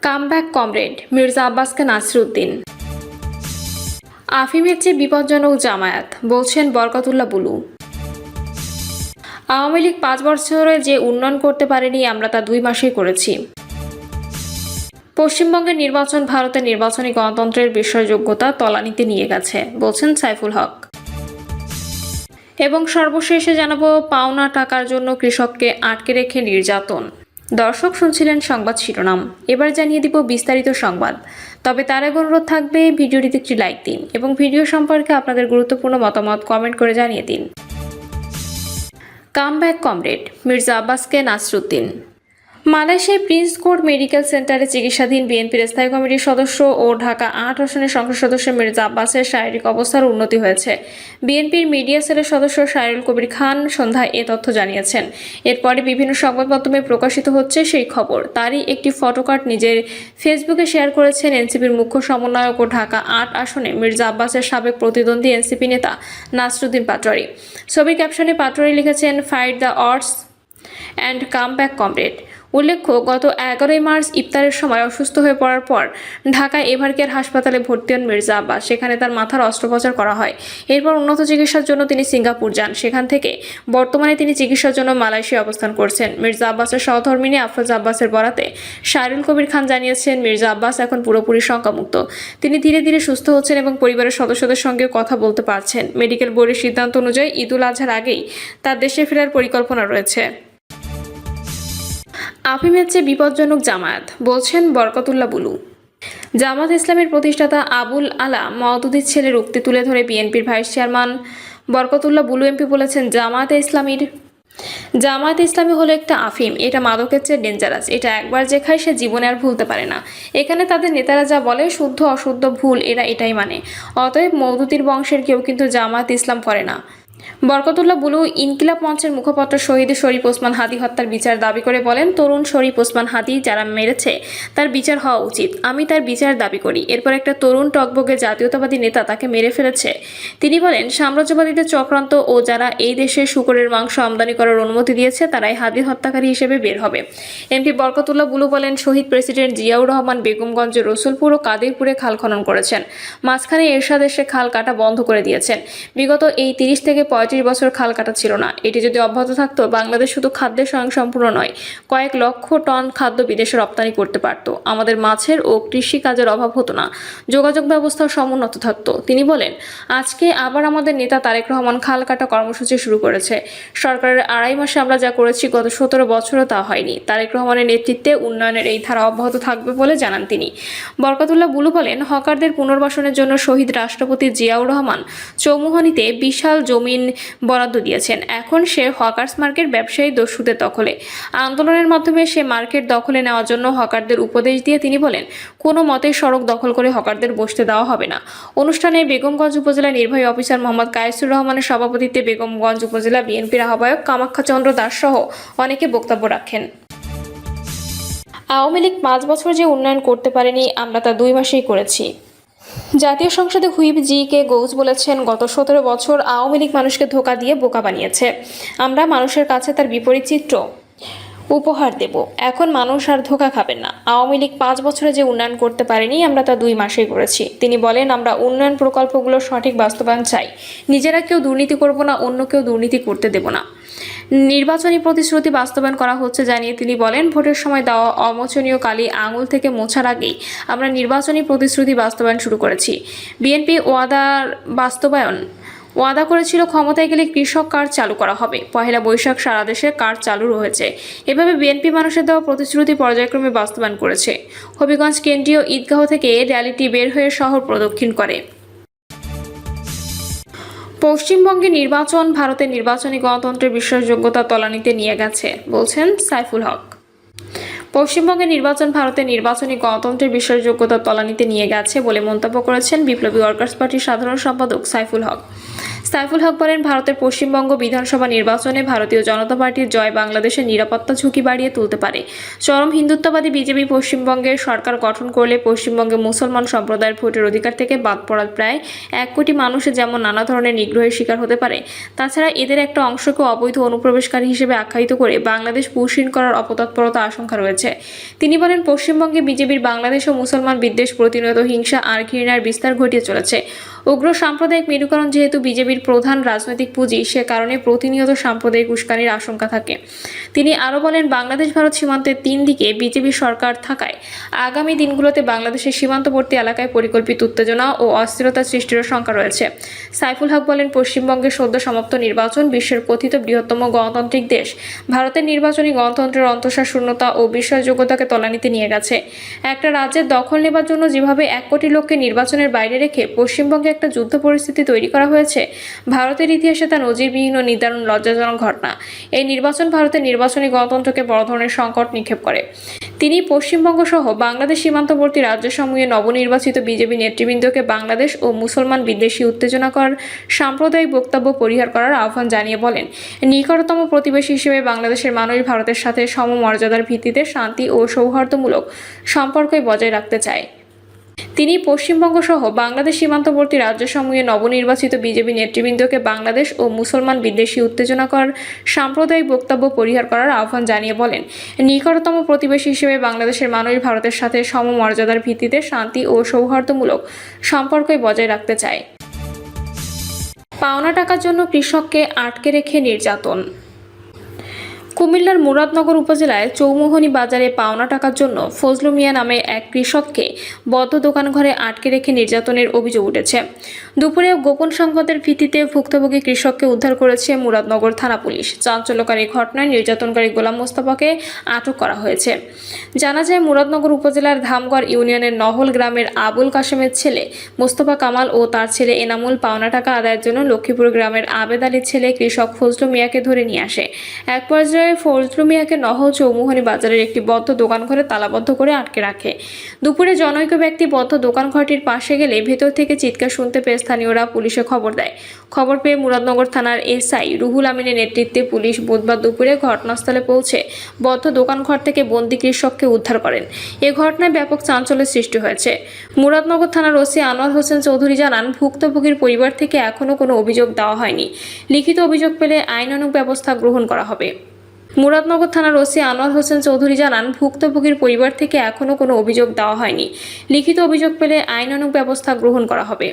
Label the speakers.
Speaker 1: Comeback comrade Mirza আব্বাসকে নাসিরউদ্দিন। আফিমের চেয়ে বিপজ্জনক জামায়াত, বলছেন বরকতুল্লাহ বুলু। আওয়ামী লীগ 5 বছরে যে উন্নয়ন করতে পারেনি আমরা তা 2 মাসেই করেছি। পশ্চিমবঙ্গের নির্বাচন ভারতের নির্বাচনী গণতন্ত্রের বিশ্বাসযোগ্যতা তলানিতে নিয়ে গেছে, বলছেন সাইফুল হক। এবং সর্বশেষে জানাবো, পাওনা টাকার জন্য কৃষককে আটকে রেখে নির্যাতন। দর্শক শুনছিলেন সংবাদ শিরোনাম, এবার জানিয়ে দিব বিস্তারিত সংবাদ। তবে তার আগে অনুরোধ থাকবে ভিডিওটিতে একটি লাইক দিন এবং ভিডিও সম্পর্কে আপনাদের গুরুত্বপূর্ণ মতামত কমেন্ট করে জানিয়ে দিন। কামব্যাক কমরেড মির্জা আব্বাসকে নাসিরউদ্দিন। মালয়েশিয়ার প্রিন্স কোর্ট মেডিকেল সেন্টারে চিকিৎসাধীন বিএনপির স্থায়ী কমিটির সদস্য ও ঢাকা 8 আসনের সংসদ সদস্য মির্জা আব্বাসের শারীরিক অবস্থার উন্নতি হয়েছে। বিএনপির মিডিয়া সেলের সদস্য শায়রুল কবির খান সন্ধ্যায় এ তথ্য জানিয়েছেন। এরপরে বিভিন্ন সংবাদ মাধ্যমে প্রকাশিত হচ্ছে সেই খবর। তারই একটি ফটোকার্ড নিজের ফেসবুকে শেয়ার করেছেন এনসিপির মুখ্য সমন্বয়ক ও ঢাকা 8 আসনে মির্জা আব্বাসের সাবেক প্রতিদ্বন্দ্বী এনসিপি নেতা নাসিরউদ্দিন পাটোয়ারি। ছবির ক্যাপশনে পাটোয়ারি লিখেছেন, fight the odds and come back comrade. উল্লেখ্য, গত 11 মার্চ ইফতারের সময় অসুস্থ হয়ে পড়ার পর ঢাকায় এভারকেয়ার হাসপাতালে ভর্তি হন মির্জা আব্বাস। সেখানে তার মাথার অস্ত্রোপচার করা হয়। এরপর উন্নত চিকিৎসার জন্য তিনি সিঙ্গাপুর যান। সেখান থেকে বর্তমানে তিনি চিকিৎসার জন্য মালয়েশিয়া অবস্থান করছেন। মির্জা আব্বাসের সহধর্মিণী আফরোজা আব্বাসের বরাতে শায়রুল কবির খান জানিয়েছেন, মির্জা আব্বাস এখন পুরোপুরি শঙ্কামুক্ত। তিনি ধীরে ধীরে সুস্থ হচ্ছেন এবং পরিবারের সদস্যদের সঙ্গে কথা বলতে পারছেন। মেডিকেল বোর্ডের সিদ্ধান্ত অনুযায়ী ঈদুল আজহার আগেই তার দেশে ফেরার পরিকল্পনা রয়েছে। আফিমের চেয়ে বিপজ্জনক জামায়াত, বলছেন বরকতুল্লাহ বুলু। জামাত ইসলামের প্রতিষ্ঠাতা আবুল আলা মওদুদীর ছেলের উক্তি তুলে ধরে বিএনপির vice chairman Barkatullah Bulu MP বলেছেন, জামায়াতে ইসলামী হলো একটা আফিম। এটা মাদকের চেয়ে ডেঞ্জারাস। এটা একবার যে খায় সে জীবনে আর ভুলতে পারে না। এখানে তাদের নেতারা যা বলে শুদ্ধ অশুদ্ধ ভুল এরা এটাই মানে। অতএব মওদুদীর বংশের কেউ কিন্তু জামায়াত ইসলাম করে না। বরকতুল্লাহ বুলু ইনকিলাব মঞ্চের মুখপাত্র শহীদ শরীফ ওসমান হাদী হত্যার বিচার দাবি করে বলেন, তরুণ শরীফ ওসমান হাদী যারা মেরেছে তার বিচার হওয়া উচিত। আমি তার বিচার দাবি করি। এরপর একটা তরুণ টকবগে জাতীয়তাবাদী নেতা তাকে মেরে ফেলেছে। তিনি বলেন, সাম্রাজ্যবাদীদের চক্রান্ত ও যারা এই দেশে শূকরের মাংস আমদানি করার অনুমতি দিয়েছে তারাই হাদীর হত্যাকারী হিসেবে বের হবে। এমপি বরকতুল্লাহ বুলু বলেন, শহীদ প্রেসিডেন্ট জিয়াউর রহমান বেগমগঞ্জের রসুলপুর ও কাদিরপুরে খাল খনন করেছেন। মাঝখানে এরশাদ এসে খাল কাটা বন্ধ করে দিয়েছেন। বিগত এই 30 থেকে 35 বছর খাল কাটা ছিল না। এটি যদি অব্যাহত থাকতো, বাংলাদেশ শুধু খাদ্যে স্বয়ংসম্পূর্ণ নয়, কয়েক লক্ষ টন খাদ্য বিদেশে রপ্তানি করতে পারত। আমাদের মাছের ও কৃষি কাজের অভাব হতো না। যোগাযোগ ব্যবস্থাও সমুন্নত থাকতো। তিনি বলেন, আজকে আবার আমাদের নেতা তারেক রহমান খাল কাটা কর্মসূচি শুরু করেছে। সরকারের 2.5 মাসে আমরা যা করেছি গত 17 বছরও তা হয়নি। তারেক রহমানের নেতৃত্বে উন্নয়নের এই ধারা অব্যাহত থাকবে বলে জানান তিনি। বরকতুল্লাহ বুলু বলেন, হকারদের পুনর্বাসনের জন্য শহীদ রাষ্ট্রপতি জিয়াউর রহমান চৌমুহনীতে বিশাল জমিন বরাদ্দ দিয়েছেন। এখন সে হকার্স মার্কেট ব্যবসায়ী দস্যুদের দখলে। আন্দোলনের মাধ্যমে সে মার্কেট দখলে নেওয়ার জন্য হকারদের উপদেশ দিয়ে তিনি বলেন, কোনো মতেই সড়ক দখল করে হকারদের বসতে দেওয়া হবে না। অনুষ্ঠানে বেগমগঞ্জ উপজেলা নির্বাহী অফিসার মোহাম্মদ কায়েসুর রহমানের সভাপতিত্বে বেগমগঞ্জ উপজেলা বিএনপির আহ্বায়ক কামাখ্যা চন্দ্র দাস সহ অনেকে বক্তব্য রাখেন। আওয়ামী লীগ 5 বছর যে উন্নয়ন করতে পারেনি আমরা তা 2 মাসেই করেছি। জাতীয় সংসদে হুইপ জি কে গৌস বলেছেন, গত 17 বছর আওয়ামী লীগ মানুষকে ধোঁকা দিয়ে বোকা বানিয়েছে। আমরা মানুষের কাছে তার বিপরীত চিত্র উপহার দেব। এখন মানুষ আর ধোঁকা খাবেন না। আওয়ামী লীগ 5 বছরে যে উন্নয়ন করতে পারেনি আমরা তা 2 মাসেই করেছি। তিনি বলেন, আমরা উন্নয়ন প্রকল্পগুলোর সঠিক বাস্তবায়ন চাই। নিজেরা কেউ দুর্নীতি করব না, অন্য কেউ দুর্নীতি করতে দেব না। নির্বাচনী প্রতিশ্রুতি বাস্তবায়ন করা হচ্ছে জানিয়ে তিনি বলেন, ভোটের সময় দেওয়া অমোচনীয় কালি আঙুল থেকে মোছার আগেই আমরা নির্বাচনী প্রতিশ্রুতি বাস্তবায়ন শুরু করেছি। বিএনপি ওয়াদা করেছিল ক্ষমতায় গেলে কৃষক কার্ড চালু করা হবে। 1 বৈশাখ সারা দেশে কার্ড চালু হয়েছে। এভাবে বিএনপি মানুষের দেওয়া প্রতিশ্রুতি পর্যায়ক্রমে বাস্তবায়ন করেছে। হবিগঞ্জ কেন্দ্রীয় ঈদগাহ থেকে র্যালিটি বের হয়ে শহর প্রদক্ষিণ করে। পশ্চিমবঙ্গে নির্বাচন ভারতের নির্বাচনী গণতন্ত্রের বিশ্বাসযোগ্যতা তলানিতে নিয়ে গেছে, বলছেন সাইফুল হক। পশ্চিমবঙ্গের নির্বাচন ভারতের নির্বাচনী গণতন্ত্রের বিশ্বাসযোগ্যতা তলানিতে নিয়ে গেছে বলে মন্তব্য করেছেন বিপ্লবী ওয়ার্কার্স পার্টির সাধারণ সম্পাদক সাইফুল হক। সাইফুল হক বলেন, ভারতের পশ্চিমবঙ্গ বিধানসভা নির্বাচনে ভারতীয় জনতা পার্টির জয় বাংলাদেশের নিরাপত্তা ঝুঁকি বাড়িয়ে তুলতে পারে। চরম হিন্দুত্ববাদী বিজেপি পশ্চিমবঙ্গের সরকার গঠন করলে পশ্চিমবঙ্গে মুসলমান সম্প্রদায়ের ভোটের অধিকার থেকে বাদ পড়া প্রায় 1 কোটি মানুষের যেমন নানা ধরনের নিগ্রহের শিকার হতে পারে, তাছাড়া এদের একটা অংশকে অবৈধ অনুপ্রবেশকারী হিসেবে আখ্যায়িত করে বাংলাদেশ পুনর্গঠন করার অপতৎপরতা আশঙ্কা রয়েছে। তিনি বলেন, পশ্চিমবঙ্গে বিজেপির বাংলাদেশ ও মুসলমান বিদ্বেষ, প্রতিনিয়ত হিংসা আর ঘৃণার বিস্তার ঘটিয়ে চলেছে। উগ্র সাম্প্রদায়িক মেরুকরণ যেহেতু বিজেপির প্রধান রাজনৈতিক পুঁজি, সে কারণে প্রতিনিয়ত সাম্প্রদায়িক উস্কানির আশঙ্কা থাকে। তিনি আরও বলেন, বাংলাদেশ ভারত সীমান্তের 3 দিকে বিজেপি সরকার থাকায় আগামী দিনগুলোতে বাংলাদেশের সীমান্তবর্তী এলাকায় পরিকল্পিত উত্তেজনা ও অস্থিরতা সৃষ্টির শঙ্কা রয়েছে। সাইফুল হক বলেন, পশ্চিমবঙ্গের সদ্য সমাপ্ত নির্বাচন বিশ্বের কথিত বৃহত্তম গণতান্ত্রিক দেশ ভারতের নির্বাচনী গণতন্ত্রের অন্তঃসার শূন্যতা ও বিশ্বাসযোগ্যতাকে তলানিতে নিয়ে গেছে। একটা রাজ্যের দখল নেবার জন্য যেভাবে 1 কোটি লোককে নির্বাচনের বাইরে রেখে পশ্চিমবঙ্গে একটা যুদ্ধ পরিস্থিতি তৈরি করা হয়েছে, ভারতের ইতিহাসে তা নজিরবিহীন ও নিদারুণ লজ্জাজনক ঘটনা। এই নির্বাচন ভারতের নির্বাচনী গণতন্ত্রকে বড় ধরনের সংকট নিক্ষেপ করে। তিনি পশ্চিমবঙ্গ সহ বাংলাদেশ সীমান্তবর্তী রাজ্যসমূহে নবনির্বাচিত বিজেপি নেতৃবৃন্দকে বাংলাদেশ ও মুসলমান বিদ্বেষী উত্তেজনাকর সাম্প্রদায়িক বক্তব্য পরিহার করার আহ্বান জানিয়ে বলেন, নিকটতম প্রতিবেশী হিসেবে বাংলাদেশের মানুষ ভারতের সাথে সমমর্যাদার ভিত্তিতে শান্তি ও সৌহার্দ্যমূলক সম্পর্কই বজায় রাখতে চায়। তিনি পশ্চিমবঙ্গ সহ বাংলাদেশ সীমান্তবর্তী রাজ্যসমূহে নবনির্বাচিত বিজেপি নেতৃবৃন্দকে বাংলাদেশ ও মুসলমান বিদ্বেষী উত্তেজনাকর সাম্প্রদায়িক বক্তব্য পরিহার করার আহ্বান জানিয়ে বলেন, নিকটতম প্রতিবেশী হিসেবে বাংলাদেশের মানুষ ভারতের সাথে সমমর্যাদার ভিত্তিতে শান্তি ও সৌহার্দ্যমূলক সম্পর্কই বজায় রাখতে চায়। পাওনা টাকার জন্য কৃষককে আটকে রেখে নির্যাতন। কুমিল্লার মুরাদনগর উপজেলায় চৌমোহনী বাজারে পাওনা টাকার জন্য ফজলু মিয়া নামে এক কৃষককে বদ্ধ দোকানঘরে আটকে রেখে নির্যাতনের অভিযোগ উঠেছে। দুপুরে গোপন সংবাদের ভিত্তিতে ভুক্তভোগী কৃষককে উদ্ধার করেছে মুরাদনগর থানা পুলিশ। চাঞ্চল্যকারী ঘটনায় নির্যাতনকারী গোলাম মোস্তফাকে আটক করা হয়েছে। জানা যায়, মুরাদনগর উপজেলার ধামগড় ইউনিয়নের নহল গ্রামের আবুল কাশেমের ছেলে মোস্তফা কামাল ও তার ছেলে এনামুল পাওনা টাকা আদায়ের জন্য লক্ষ্মীপুর গ্রামের আবেদ আলীর ছেলে কৃষক ফজলু মিয়াকে ধরে নিয়ে আসে। এক পর্যায়ে ফজলু মিয়াকে নহল চৌমোহনী বাজারের একটি বদ্ধ দোকানঘরে তালাবদ্ধ করে আটকে রাখে। দুপুরে জনৈক ব্যক্তি বদ্ধ দোকানঘরটির পাশে গেলে ভেতর থেকে চিৎকার শুনতে পেয়ে স্থানীয়রা পুলিশে খবর দেয়। খবর পেয়ে মুরাদনগর থানার এসআই রুহুল আমিনের নেতৃত্বে পুলিশ বুধবার দুপুরে ঘটনাস্থলে পৌঁছে বদ্ধ দোকানঘর থেকে বন্দী কৃষককে উদ্ধার করেন। এ ঘটনায় ব্যাপক চাঞ্চল্যের সৃষ্টি হয়েছে। মুরাদনগর থানার ওসি আনোয়ার হোসেন চৌধুরী জানান, ভুক্তভোগীর পরিবার থেকে এখনও কোনো অভিযোগ দেওয়া হয়নি। লিখিত অভিযোগ পেলে আইনানুগ ব্যবস্থা গ্রহণ করা হবে। মুরাদনগর থানার ওসি আনোয়ার হোসেন চৌধুরী জানান, ভুক্তভোগীর পরিবার থেকে এখনও কোনো অভিযোগ দেওয়া হয়নি। লিখিত অভিযোগ পেলে আইনানুগ ব্যবস্থা গ্রহণ করা হবে।